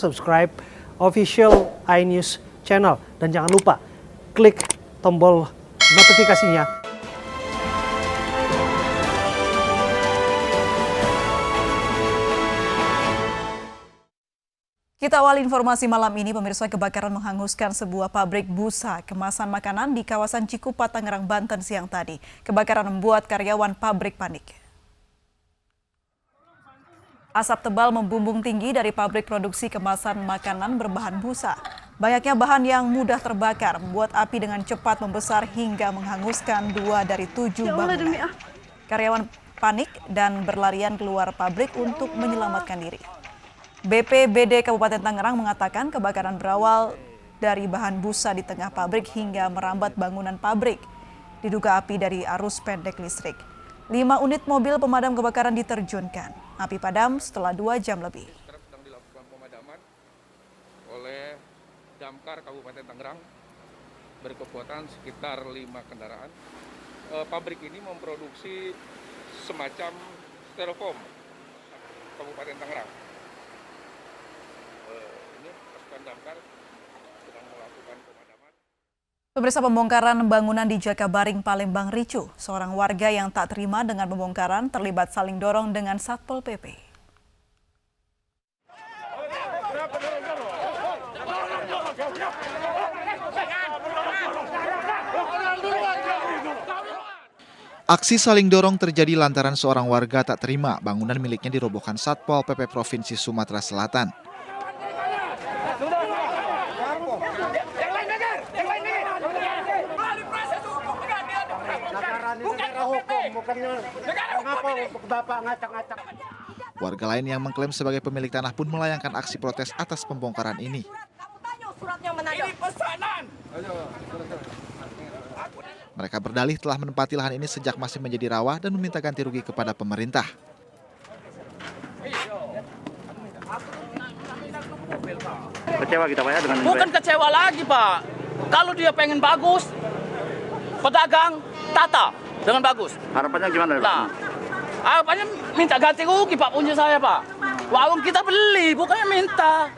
subscribe official iNews channel. Dan jangan lupa klik tombol notifikasinya. Kita awali informasi malam ini, pemirsa. Kebakaran menghanguskan sebuah pabrik busa kemasan makanan di kawasan Cikupa, Tangerang, Banten siang tadi. Kebakaran membuat karyawan pabrik panik. Asap tebal membumbung tinggi dari pabrik produksi kemasan makanan berbahan busa. Banyaknya bahan yang mudah terbakar membuat api dengan cepat membesar hingga menghanguskan 2 dari 7 bangunan. Karyawan panik dan berlarian keluar pabrik untuk menyelamatkan diri. BPBD Kabupaten Tangerang mengatakan kebakaran berawal dari bahan busa di tengah pabrik hingga merambat bangunan pabrik. Diduga api dari arus pendek listrik. 5 unit mobil pemadam kebakaran diterjunkan. Api padam setelah 2 jam lebih. Sedang dilakukan pemadaman oleh Damkar Kabupaten Tangerang berkekuatan sekitar 5 kendaraan. Pabrik ini memproduksi semacam styrofoam Kabupaten Tangerang. Ini pasukan Damkar sedang melakukan pemadaman. Pemirsa, pembongkaran bangunan di Jakabaring, Palembang ricuh. Seorang warga yang tak terima dengan pembongkaran terlibat saling dorong dengan Satpol PP. Aksi saling dorong terjadi lantaran seorang warga tak terima bangunan miliknya dirobohkan Satpol PP Provinsi Sumatera Selatan. Warga lain yang mengklaim sebagai pemilik tanah pun melayangkan aksi protes atas pembongkaran ini. Mereka berdalih telah menempati lahan ini sejak masih menjadi rawa dan meminta ganti rugi kepada pemerintah. Kecewa kita Pak ya dengan... Bukan kecewa lagi Pak. Kalau dia pengen bagus, pedagang tata dengan bagus. Harapannya gimana Pak? Nah, harapannya minta ganti rugi Pak punya saya Pak. Warung kita beli, bukannya minta.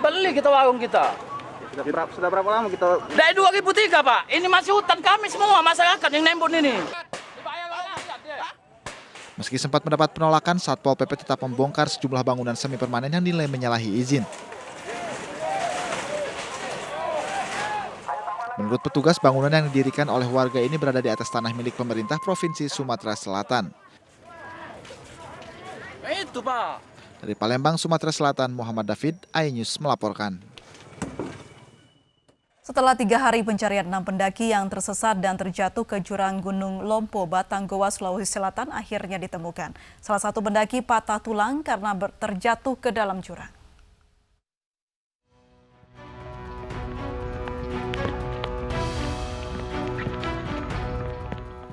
Beli kita warung kita. Sudah berapa lama kita? Dari 2003 Pak, ini masih hutan kami semua, masyarakat yang nembun ini. Meski sempat mendapat penolakan, Satpol PP tetap membongkar sejumlah bangunan semi permanen yang dinilai menyalahi izin. Menurut petugas, bangunan yang didirikan oleh warga ini berada di atas tanah milik pemerintah Provinsi Sumatera Selatan. Itu Pak. Dari Palembang, Sumatera Selatan, Muhammad David, iNews melaporkan. Setelah 3 hari pencarian 6 pendaki yang tersesat dan terjatuh ke jurang Gunung Lompo, Batang, Goa, Sulawesi Selatan akhirnya ditemukan. Salah satu pendaki patah tulang karena terjatuh ke dalam jurang.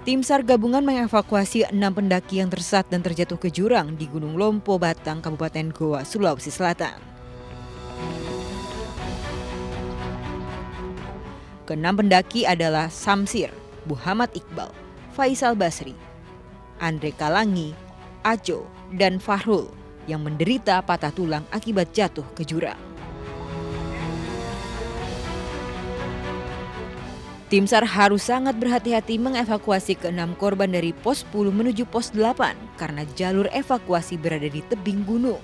Tim SAR gabungan mengevakuasi 6 pendaki yang tersesat dan terjatuh ke jurang di Gunung Lompo, Batang, Kabupaten Goa, Sulawesi Selatan. Keenam pendaki adalah Samsir, Muhammad Iqbal, Faisal Basri, Andre Kalangi, Aco, dan Fahrul yang menderita patah tulang akibat jatuh ke jurang. Tim SAR harus sangat berhati-hati mengevakuasi ke-6 korban dari pos 10 menuju pos 8 karena jalur evakuasi berada di tebing gunung.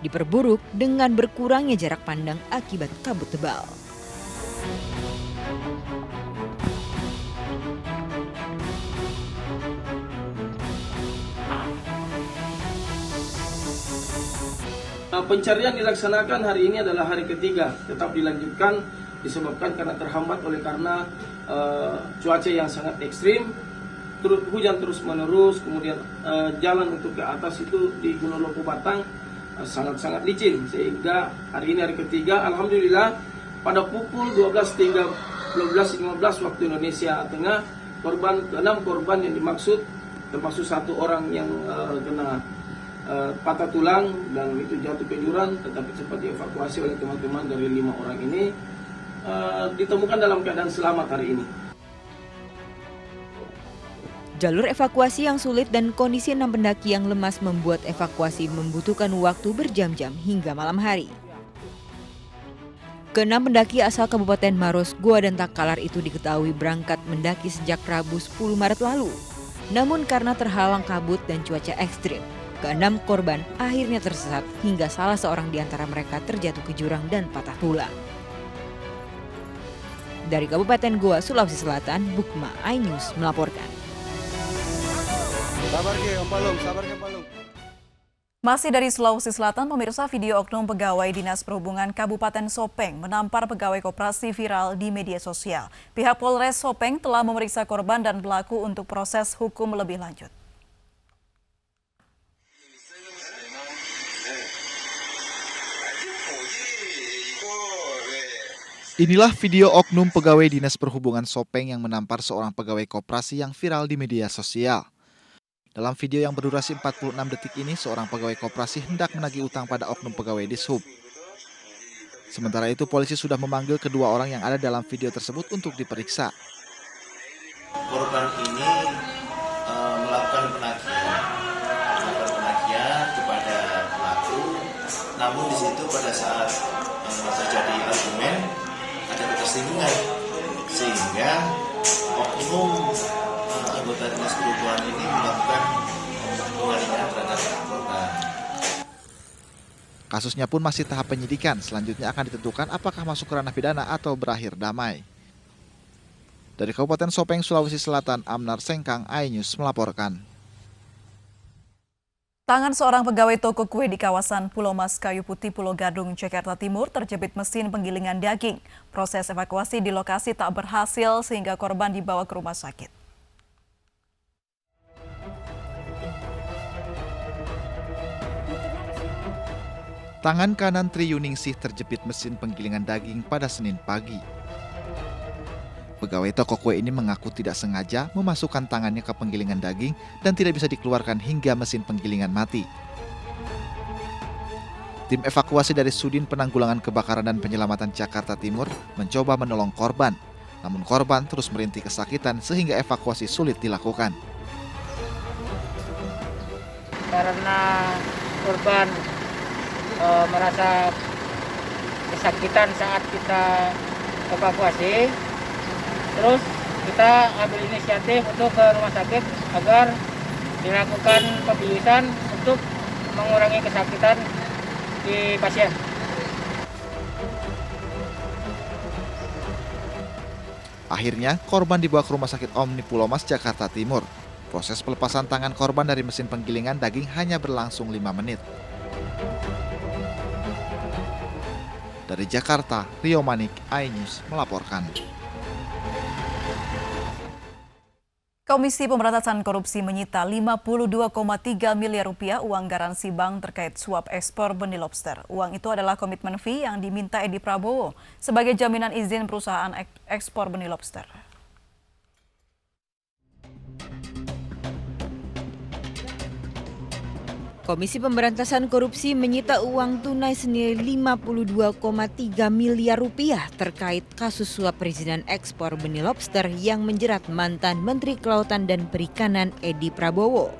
Diperburuk dengan berkurangnya jarak pandang akibat kabut tebal. Pencarian dilaksanakan hari ini adalah hari ketiga, tetap dilanjutkan disebabkan karena terhambat oleh karena cuaca yang sangat ekstrim, hujan terus menerus, kemudian jalan untuk ke atas itu di Gunung Lompo Batang sangat-sangat licin, sehingga hari ini hari ketiga, alhamdulillah pada pukul 12.15 waktu Indonesia Tengah, ke-6 korban yang dimaksud termasuk 1 orang yang kena patah tulang dan itu jatuh ke jurang, tetapi sempat dievakuasi oleh teman-teman dari 5 orang ini, ditemukan dalam keadaan selamat hari ini. Jalur evakuasi yang sulit dan kondisi 6 pendaki yang lemas membuat evakuasi membutuhkan waktu berjam-jam hingga malam hari. Keenam pendaki asal Kabupaten Maros, Goa dan Takalar itu diketahui berangkat mendaki sejak Rabu 10 Maret lalu. Namun karena terhalang kabut dan cuaca ekstrim, keenam korban akhirnya tersesat hingga salah seorang di antara mereka terjatuh ke jurang dan patah tulang. Dari Kabupaten Goa, Sulawesi Selatan, Bukma iNews melaporkan. Sabar ke Om Palung, sabar ke Palung. Masih dari Sulawesi Selatan, pemirsa, video oknum pegawai Dinas Perhubungan Kabupaten Sopeng menampar pegawai koperasi viral di media sosial. Pihak Polres Sopeng telah memeriksa korban dan pelaku untuk proses hukum lebih lanjut. Inilah video oknum pegawai Dinas Perhubungan Sopeng yang menampar seorang pegawai koperasi yang viral di media sosial. Dalam video yang berdurasi 46 detik ini, seorang pegawai koperasi hendak menagih utang pada oknum pegawai Dishub. Sementara itu, polisi sudah memanggil kedua orang yang ada dalam video tersebut untuk diperiksa. Korban ini melakukan penagihan kepada pelaku, namun di situ pada saat terjadi argumen ada ketersinggungan, sehingga oknum anggota Dinas Perhubungan ini melakukan pengalihan terhadap korban. Kasusnya pun masih tahap penyidikan, selanjutnya akan ditentukan apakah masuk ke ranah pidana atau berakhir damai. Dari Kabupaten Sopeng, Sulawesi Selatan, Amnar Sengkang, iNews melaporkan. Tangan seorang pegawai toko kue di kawasan Pulau Mas Kayu Putih, Pulau Gadung, Jakarta Timur terjepit mesin penggilingan daging. Proses evakuasi di lokasi tak berhasil sehingga korban dibawa ke rumah sakit. Tangan kanan Tri Yuningsih terjepit mesin penggilingan daging pada Senin pagi. Pegawai toko kue ini mengaku tidak sengaja memasukkan tangannya ke penggilingan daging dan tidak bisa dikeluarkan hingga mesin penggilingan mati. Tim evakuasi dari Sudin Penanggulangan Kebakaran dan Penyelamatan Jakarta Timur mencoba menolong korban. Namun korban terus merintih kesakitan sehingga evakuasi sulit dilakukan. Karena korban merasa kesakitan saat kita evakuasi, terus kita ambil inisiatif untuk ke rumah sakit agar dilakukan pembiusan untuk mengurangi kesakitan di pasien. Akhirnya, korban dibawa ke Rumah Sakit Omni Pulau Mas, Jakarta Timur. Proses pelepasan tangan korban dari mesin penggilingan daging hanya berlangsung 5 menit. Dari Jakarta, Rio Manik, iNews melaporkan. Komisi Pemberantasan Korupsi menyita 52,3 miliar rupiah uang garansi bank terkait suap ekspor benih lobster. Uang itu adalah komitmen fee yang diminta Edi Prabowo sebagai jaminan izin perusahaan ekspor benih lobster. Komisi Pemberantasan Korupsi menyita uang tunai senilai 52,3 miliar rupiah terkait kasus suap perizinan ekspor benih lobster yang menjerat mantan Menteri Kelautan dan Perikanan Edi Prabowo.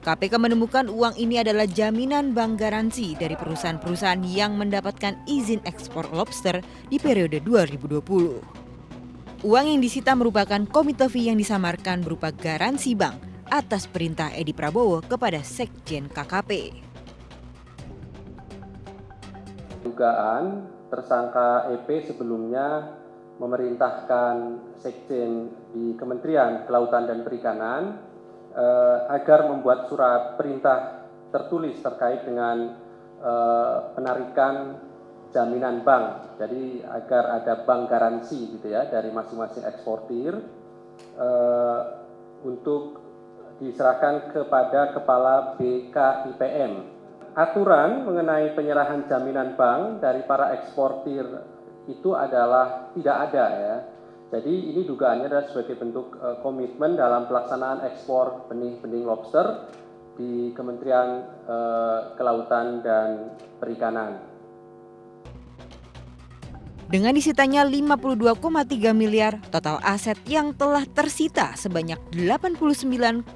KPK menemukan uang ini adalah jaminan bank garansi dari perusahaan-perusahaan yang mendapatkan izin ekspor lobster di periode 2020. Uang yang disita merupakan komite fee yang disamarkan berupa garansi bank atas perintah Edi Prabowo kepada Sekjen KKP. Dugaan tersangka EP sebelumnya memerintahkan Sekjen di Kementerian Kelautan dan Perikanan agar membuat surat perintah tertulis terkait dengan penarikan jaminan bank. Jadi agar ada bank garansi gitu ya dari masing-masing eksportir untuk diserahkan kepada Kepala BKIPM. Aturan mengenai penyerahan jaminan bank dari para eksportir itu adalah tidak ada ya. Jadi ini dugaannya adalah sebagai bentuk komitmen dalam pelaksanaan ekspor benih-benih lobster di Kementerian Kelautan dan Perikanan. Dengan disitanya 52,3 miliar, total aset yang telah tersita sebanyak 89,9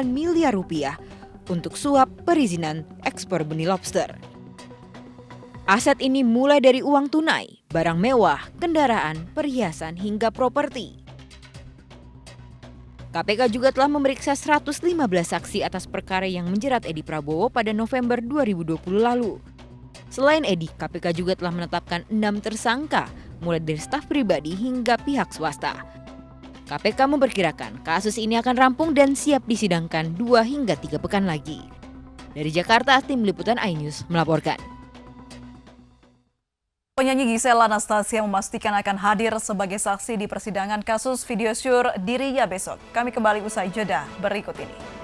miliar rupiah untuk suap perizinan ekspor benih lobster. Aset ini mulai dari uang tunai, barang mewah, kendaraan, perhiasan, hingga properti. KPK juga telah memeriksa 115 saksi atas perkara yang menjerat Edi Prabowo pada November 2020 lalu. Selain Edi, KPK juga telah menetapkan 6 tersangka, mulai dari staf pribadi hingga pihak swasta. KPK memperkirakan kasus ini akan rampung dan siap disidangkan 2 hingga 3 pekan lagi. Dari Jakarta, tim liputan iNews melaporkan. Penyanyi Giselle Anastasia memastikan akan hadir sebagai saksi di persidangan kasus video syur dirinya besok. Kami kembali usai jeda berikut ini.